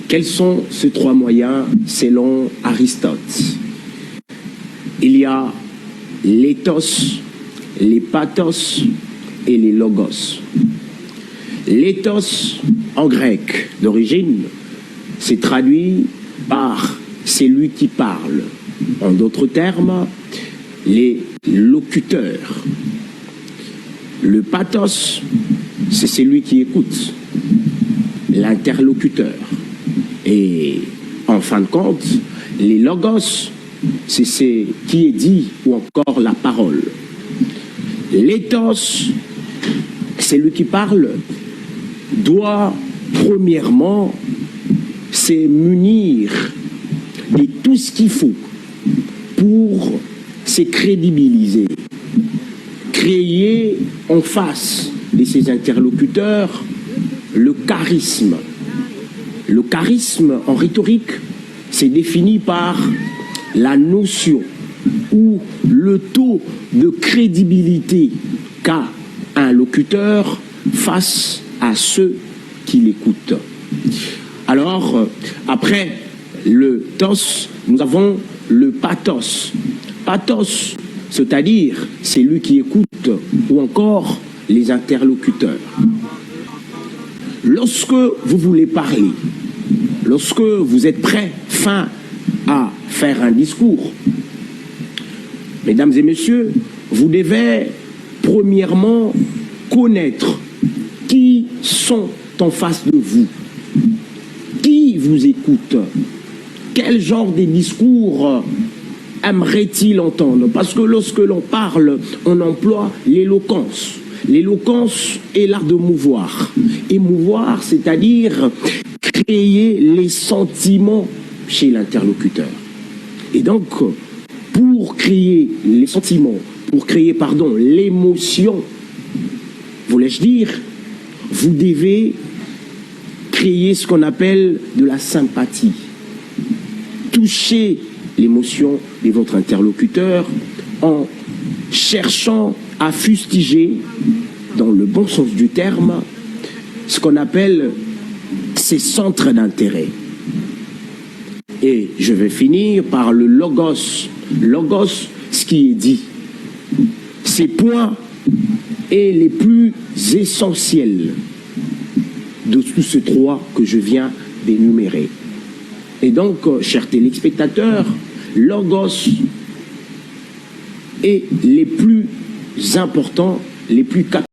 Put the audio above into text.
Quels sont ces trois moyens selon Aristote? Il y a l'éthos, les pathos et les logos. L'éthos, en grec d'origine, c'est traduit par celui qui parle. En d'autres termes, les locuteurs. Le pathos, c'est celui qui écoute, l'interlocuteur. Et en fin de compte, les logos, c'est ce qui est dit ou encore la parole. L'éthos, celui qui parle, doit premièrement se munir de tout ce qu'il faut pour se crédibiliser, créer en face de ses interlocuteurs le charisme. Le charisme en rhétorique, c'est défini par la notion ou le taux de crédibilité qu'a un locuteur face à ceux qui l'écoutent. Alors, après le tos, nous avons le pathos. Pathos, c'est-à-dire c'est lui qui écoute ou encore les interlocuteurs. Lorsque vous voulez parler, lorsque vous êtes prêt, fin à faire un discours, mesdames et messieurs, vous devez premièrement connaître qui sont en face de vous, qui vous écoute, quel genre de discours aimerait-il entendre? Parce que lorsque l'on parle, on emploie l'éloquence. L'éloquence est l'art de mouvoir. Émouvoir, c'est-à-dire créer les sentiments chez l'interlocuteur. Et donc, pour créer les sentiments, pour créer, l'émotion, voulais-je dire, vous devez créer ce qu'on appelle de la sympathie. Toucher l'émotion de votre interlocuteur en cherchant à fustiger, dans le bon sens du terme, ce qu'on appelle ses centres d'intérêt. Et je vais finir par le logos. Logos, ce qui est dit. Ces points est les plus essentiels de tous ces trois que je viens d'énumérer. Et donc, chers téléspectateurs, logos est les plus importants, les plus capitaux.